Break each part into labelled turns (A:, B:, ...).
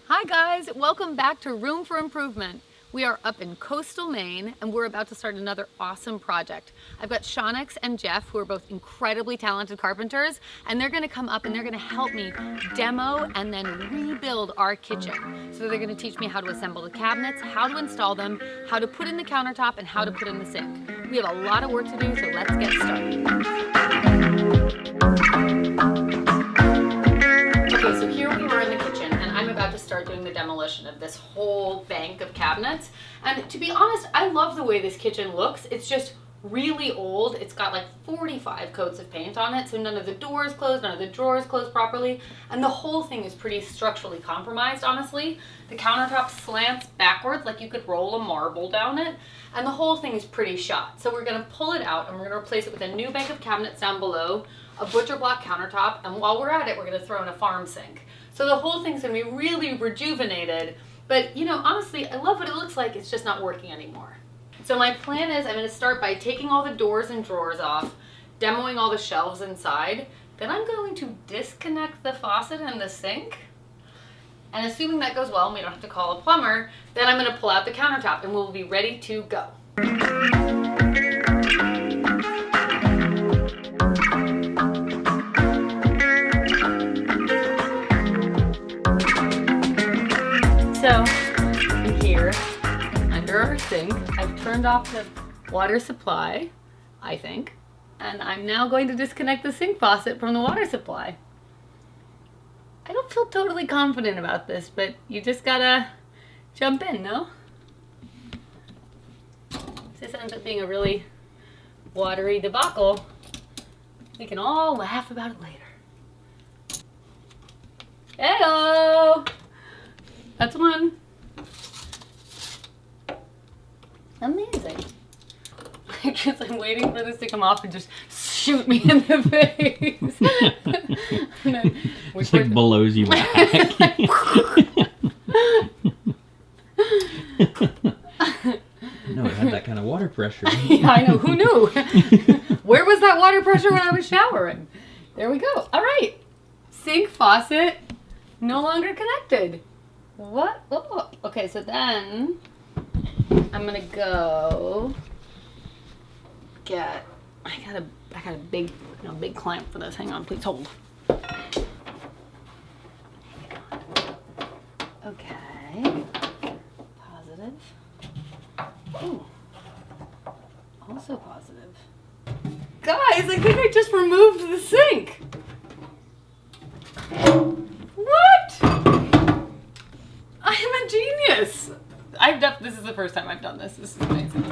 A: Hi guys, welcome back to Room for Improvement. We are up in coastal Maine and we're about to start another awesome project. I've got Seanix and Geoff, who are both incredibly talented carpenters, and they're gonna come up and they're gonna help me demo and then rebuild our kitchen. So they're gonna teach me how to assemble the cabinets, how to install them, how to put in the countertop, and how to put in the sink. We have a lot of work to do, so let's get started. Okay, so here we are in the kitchen, and I'm about to start doing the demolition of this whole bank of cabinets. And to be honest, I love the way this kitchen looks. It's just really old. It's got like 45 coats of paint on it, so none of the doors closed, none of the drawers closed properly, and the whole thing is pretty structurally compromised, honestly. The countertop slants backwards like you could roll a marble down it, and the whole thing is pretty shot. So we're gonna pull it out and we're gonna replace it with a new bank of cabinets down below, a butcher block countertop, and while we're at it, we're gonna throw in a farm sink. So the whole thing's gonna be really rejuvenated, but you know, honestly, I love what it looks like, it's just not working anymore. So my plan is I'm gonna start by taking all the doors and drawers off, demoing all the shelves inside, then I'm going to disconnect the faucet and the sink, and assuming that goes well and we don't have to call a plumber, then I'm gonna pull out the countertop and we'll be ready to go. So, in here, under our sink, I've turned off the water supply, I think, and I'm now going to disconnect the sink faucet from the water supply. I don't feel totally confident about this, but you just gotta jump in, no? If this ends up being a really watery debacle, we can all laugh about it later. Hello! That's one. Amazing. I guess I'm waiting for this to come off and just shoot me in the face. And then
B: just like blows you back. No, it had that kind of water pressure.
A: Yeah, I know. Who knew? Where was that water pressure when I was showering? There we go. All right. Sink faucet no longer connected. What? Oh, okay, so then I'm gonna go get. I got a big, big clamp for this. Hang on, please hold. Okay. Positive. Ooh. Also positive. Guys, I think I just removed the sink. What? I am a genius. This is the first time I've done this. This is amazing.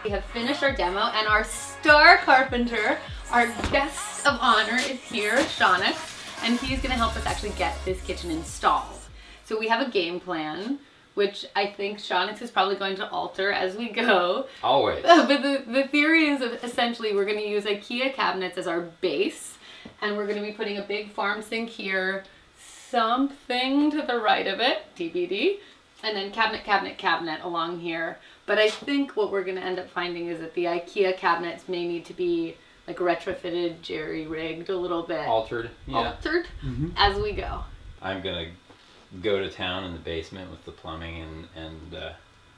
A: We have finished our demo, and our star carpenter, our guest of honor, is here, Seanix, and he's going to help us actually get this kitchen installed. So we have a game plan, which I think Seanix is probably going to alter as we go.
C: Always.
A: But the theory is essentially we're going to use IKEA cabinets as our base, and we're going to be putting a big farm sink here, something to the right of it, TBD, and then cabinet along here. But I think what we're going to end up finding is that the IKEA cabinets may need to be like retrofitted, jerry-rigged a little bit.
C: Altered, yeah.
A: Altered as we go.
C: I'm going to go to town in the basement with the plumbing and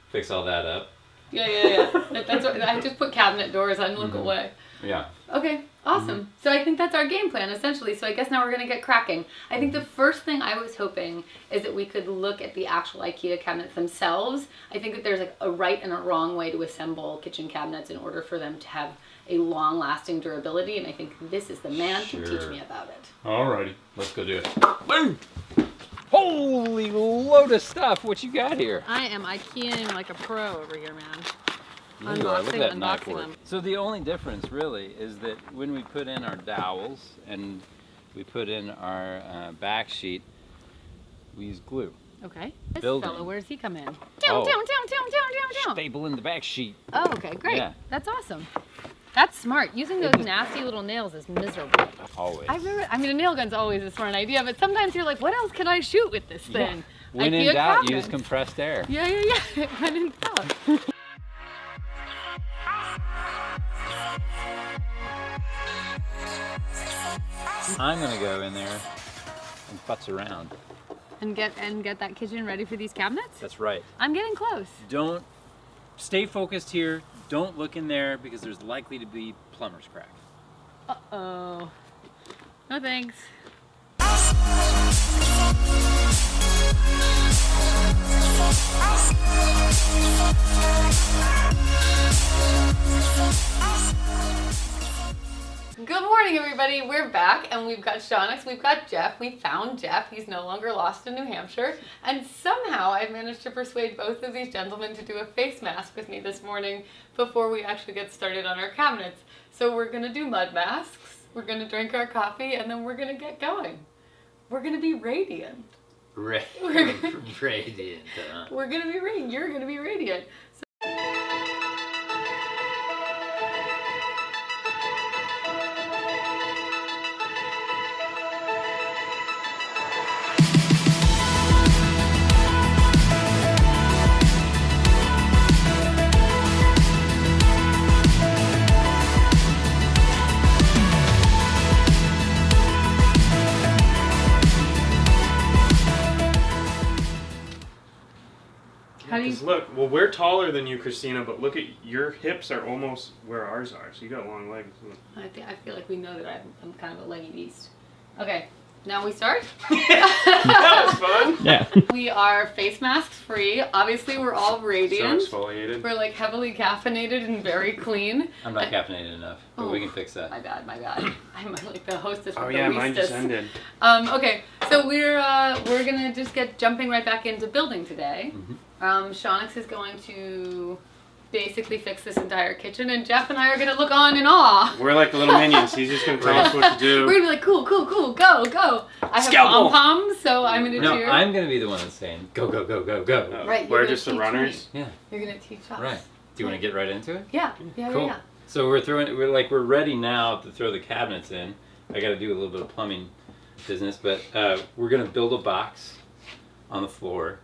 C: fix all that up.
A: Yeah. That's what, I just put cabinet doors on, look away.
C: Yeah.
A: Okay, awesome. So I think that's our game plan, essentially. So I guess now we're going to get cracking. I think the first thing I was hoping is that we could look at the actual IKEA cabinets themselves. I think that there's like a right and a wrong way to assemble kitchen cabinets in order for them to have a long-lasting durability, and I think this is the man to teach me about it.
C: Alrighty, let's go do it. Boom! Holy load of stuff! What you got here?
A: I am IKEAing like a pro over here, man.
C: Look at that knife
A: unboxing
C: work.
A: them.
C: So the only difference really is that when we put in our dowels and we put in our back sheet, we use glue.
A: Okay. This
C: Building.
A: fellow, where does he come in? Down,
C: Oh.
A: down, down, down, down, down, down.
C: Stable in the back sheet.
A: Oh, okay, great.
C: Yeah.
A: That's awesome. That's smart. Using those nasty little nails is miserable.
C: Always.
A: I mean, a nail gun's always a smart idea, but sometimes you're like, what else can I shoot with this thing?
C: When in
A: IKEA
C: doubt,
A: cabinets.
C: use compressed air.
A: Yeah. When in doubt.
C: I'm gonna go in there and futz around.
A: And get that kitchen ready for these cabinets?
C: That's right.
A: I'm getting close.
C: Don't stay focused here. Don't look in there because there's likely to be plumber's crack.
A: Uh-oh. No thanks. Good morning, everybody. We're back, and we've got Seanix, we've got Geoff. We found Geoff. He's no longer lost in New Hampshire. And somehow I've managed to persuade both of these gentlemen to do a face mask with me this morning before we actually get started on our cabinets. So we're going to do mud masks, we're going to drink our coffee, and then we're going to get going. We're going to be radiant.
C: Radiant, huh?
A: We're going to be radiant. You're going to be radiant.
D: Look, well, we're taller than you, Christina, but look at your hips are almost where ours are, so you got long legs.
A: I feel like we know that I'm kind of a leggy beast. Okay, now we start.
D: That was fun.
B: Yeah.
A: We are face masks free. Obviously, we're all radiant.
D: So exfoliated.
A: We're like heavily caffeinated and very clean.
C: I'm not caffeinated enough, but we can fix that.
A: My bad. I'm like the hostess.
D: Oh
A: with
D: yeah,
A: the
D: mine just ended.
A: Okay, so we're gonna just get jumping right back into building today.
C: Mhm.
A: Seanix is going to basically fix this entire kitchen, and Geoff and I are gonna look on in awe.
D: We're like the little minions. He's just gonna tell us what to do.
A: We're gonna be like, cool, go. I have
D: Scalpel.
A: pom-poms, so I'm gonna
C: No,
A: cheer.
C: I'm gonna be the one that's saying go, go, go, go, go.
A: Right,
D: We're
A: you're
D: just the
A: gonna teach
D: runners.
C: Yeah,
A: You're gonna teach us.
C: right. Do you want to get right into it?
A: Yeah.
C: Cool. So we're ready now to throw the cabinets in. I got to do a little bit of plumbing business, but we're gonna build a box on the floor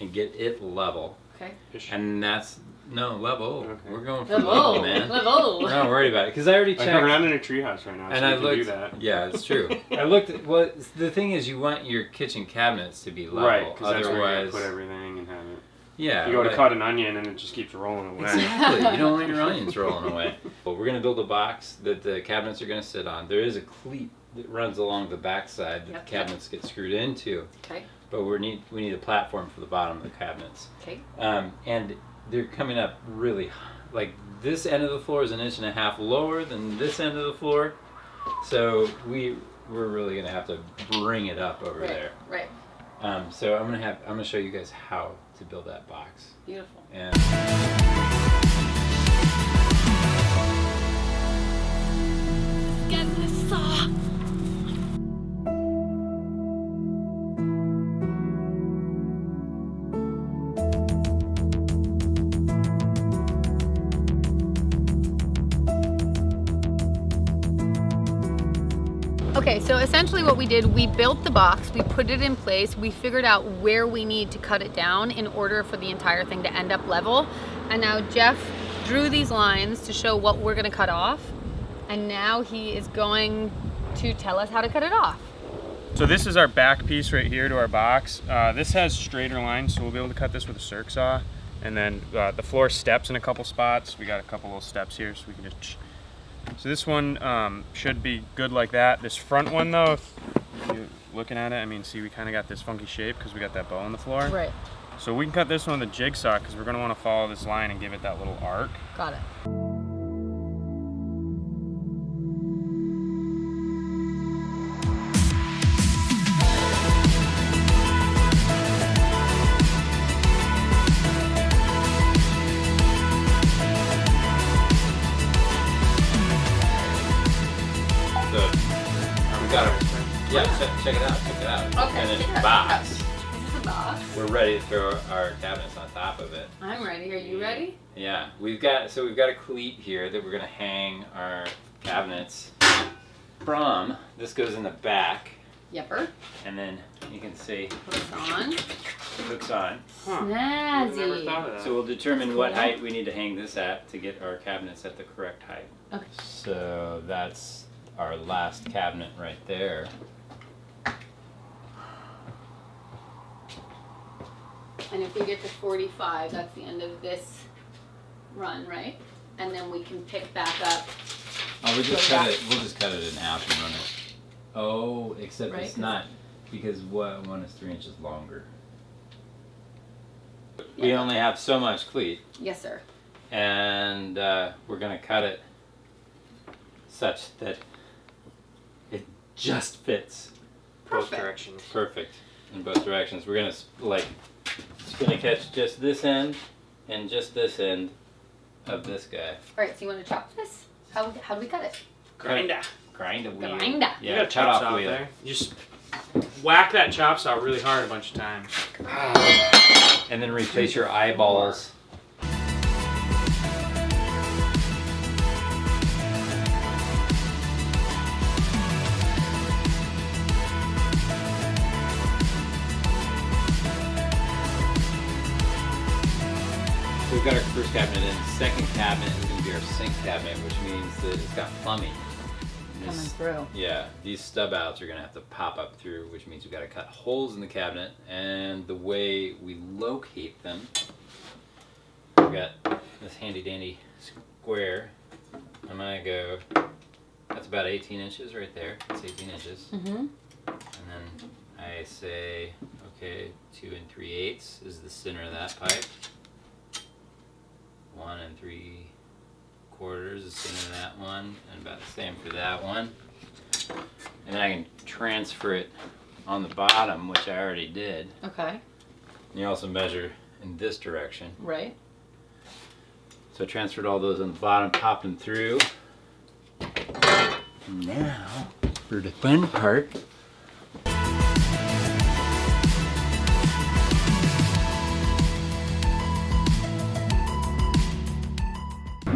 C: and get it level.
A: Okay.
C: And that's level.
D: Okay.
C: We're going for level, man.
A: Level.
C: We're not worried about it because I already
D: Like,
C: checked.
D: we're not in a treehouse right now, so
C: And
D: we
C: I
D: can
C: looked.
D: do that.
C: Yeah, it's true. I looked. The thing is, you want your kitchen cabinets to be level.
D: Right, because that's where you
C: Otherwise,
D: put everything and have it.
C: yeah.
D: You go to
C: but-
D: cut an onion and it just keeps rolling away.
C: Exactly. You don't want your onions rolling away. Well, we're gonna build a box that the cabinets are gonna sit on. There is a cleat that runs along the backside that
A: Yep.
C: the cabinets get screwed into.
A: Okay.
C: But we need a platform for the bottom of the cabinets.
A: Okay.
C: And they're coming up really like this end of the floor is 1.5 inches lower than this end of the floor, so we're really gonna have to bring it up over there.
A: Right.
C: So I'm gonna show you guys how to build that box.
A: Beautiful.
C: And
A: Get this saw. Okay, so essentially what we did, we built the box, we put it in place, we figured out where we need to cut it down in order for the entire thing to end up level. And now Geoff drew these lines to show what we're gonna cut off. And now he is going to tell us how to cut it off.
D: So this is our back piece right here to our box. This has straighter lines, so we'll be able to cut this with a circ saw. And then the floor steps in a couple spots. We got a couple little steps here, so we can just. So this one should be good like that. This front one though, if you're looking at it, I mean, see, we kind of got this funky shape because we got that bow on the floor.
A: Right,
D: So we can cut this one with a jigsaw because we're going to want to follow this line and give it that little arc.
A: got it.
C: got it. Yeah, check it out.
A: Okay,
C: Finished
A: check it out.
C: box.
A: This is a box.
C: we're ready to throw our cabinets on top of it.
A: I'm ready. Are you ready?
C: Yeah, we've got a cleat here that we're gonna hang our cabinets from. This goes in the back,
A: Yepper.
C: and then you can see
A: Hooks on.
C: it hooks on.
D: Huh. Never
A: Snazzy.
D: thought of that.
C: So we'll determine what
A: Cool.
C: height we need to hang this at to get our cabinets at the correct height.
A: Okay.
C: So that's our last cabinet right there.
A: And if we get to 45, that's the end of this run, right? And then we can pick back up.
C: Oh, we'll just
A: So
C: cut
A: that-
C: it. We'll just cut it in half and run it. Oh, except
A: Right,
C: it's
A: 'cause-
C: not because one is 3 inches longer. We
A: Yeah.
C: only have so much cleat,
A: Yes, sir.
C: and we're gonna cut it such that it just fits
D: Both
A: Perfect.
D: directions.
C: perfect in both directions. We're gonna it's gonna catch just this end and just this end of this guy.
A: All right, so you want to chop this? How do we cut it?
D: Grinda.
C: Grind a wheel.
A: Grinda.
D: You
C: Yeah,
D: got a
C: cut
D: chop
C: off
D: saw
C: wheel.
D: there. You just whack that chop saw really hard a bunch of times.
C: And then replace your eyeballs. So we've got our first cabinet in. Second cabinet is going to be our sink cabinet, which means that it's got plumbing.
A: Coming through.
C: Yeah, these stub outs are going to have to pop up through, which means we've got to cut holes in the cabinet. And the way we locate them, we've got this handy dandy square. I'm going to go, that's about 18 inches right there. That's 18 inches.
A: Mm-hmm.
C: And then I say, okay, 2 3/8 is the center of that pipe. 1 3/4 is the center of that one, and about the same for that one. And then I can transfer it on the bottom, which I already did.
A: Okay.
C: And you also measure in this direction.
A: Right.
C: So I transferred all those on the bottom, popped them through. And now, for the fun part.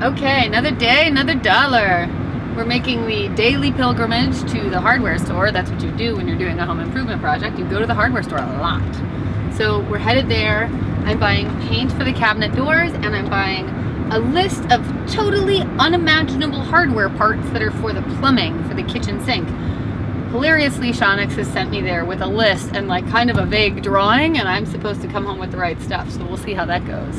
A: Okay, another day, another dollar. We're making the daily pilgrimage to the hardware store. That's what you do when you're doing a home improvement project. You go to the hardware store a lot. So we're headed there. I'm buying paint for the cabinet doors, and I'm buying a list of totally unimaginable hardware parts that are for the plumbing for the kitchen sink. Hilariously, Seanix has sent me there with a list and like kind of a vague drawing, and I'm supposed to come home with the right stuff. So we'll see how that goes.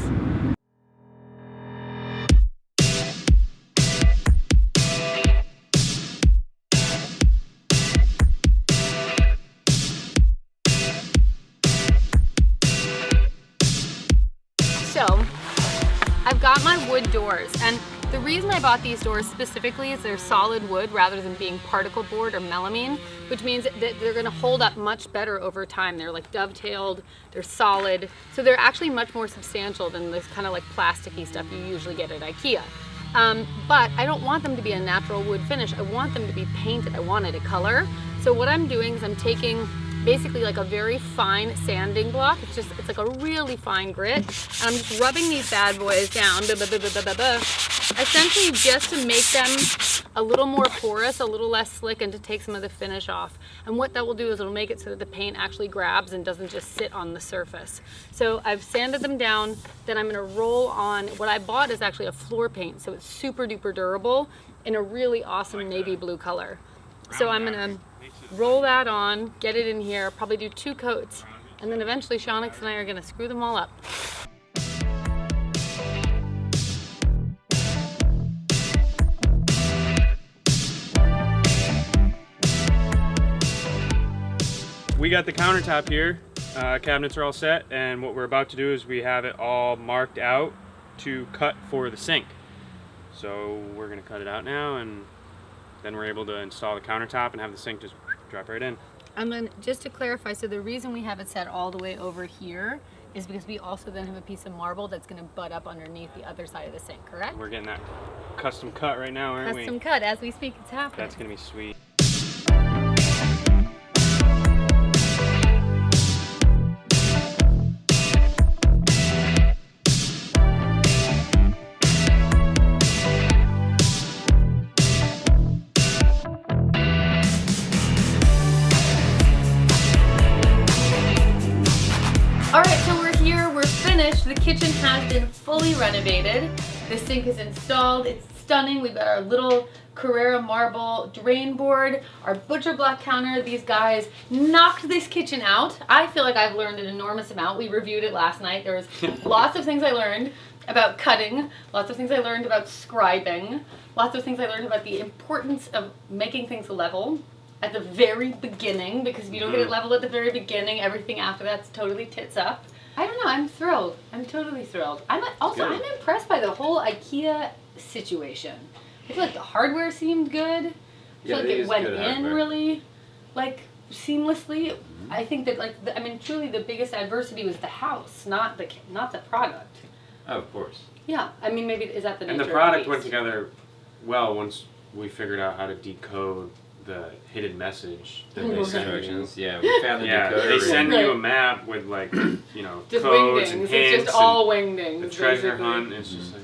A: So, I've got my wood doors, and the reason I bought these doors specifically is they're solid wood rather than being particle board or melamine, which means that they're gonna hold up much better over time. They're like dovetailed, they're solid, so they're actually much more substantial than this kind of like plasticky stuff you usually get at IKEA. But I don't want them to be a natural wood finish. I want them to be painted. I want it a color. So what I'm doing is I'm taking basically like a very fine sanding block. It's like a really fine grit. And I'm just rubbing these bad boys down, essentially just to make them a little more porous, a little less slick, and to take some of the finish off. And what that will do is it'll make it so that the paint actually grabs and doesn't just sit on the surface. So I've sanded them down, then I'm gonna roll on, what I bought is actually a floor paint, so it's super duper durable in a really awesome navy blue color. So I'm gonna roll that on, get it in here, probably do 2 coats, and then eventually Seanix and I are gonna screw them all up.
D: We got the countertop here. Cabinets are all set, and what we're about to do is we have it all marked out to cut for the sink. So we're gonna cut it out now, and then we're able to install the countertop and have the sink just drop right in.
A: And then just to clarify, so the reason we have it set all the way over here is because we also then have a piece of marble that's gonna butt up underneath the other side of the sink, correct?
D: We're getting that custom cut right now, aren't
A: Custom
D: we?
A: cut, as we speak, it's happening.
D: That's gonna be sweet.
A: finished. The kitchen has been fully renovated. The sink is installed. It's stunning. We've got our little Carrera marble drain board, our butcher block counter. These guys knocked this kitchen out. I feel like I've learned an enormous amount. We reviewed it last night. There was lots of things I learned about cutting, lots of things I learned about scribing, lots of things I learned about the importance of making things level at the very beginning, because if you don't get it level at the very beginning, everything after that's totally tits up. I don't know, I'm thrilled. I'm totally thrilled. I'm impressed by the whole IKEA situation. I feel like the hardware seemed good. I feel like it went in really like seamlessly. I think that truly the biggest adversity was the house, not the product.
C: Oh, of course.
A: Yeah, I mean, maybe is that the nature
D: And the product went together well once we figured out how to decode the hidden message that they send you.
C: Instructions. Yeah, we found the decoder.
D: They send
A: Right.
D: you a map with like,
A: just
D: codes
A: wingdings.
D: and
A: It's
D: hints
A: just all
D: and
A: wingdings.
D: a treasure
A: basically.
D: hunt. It's just like,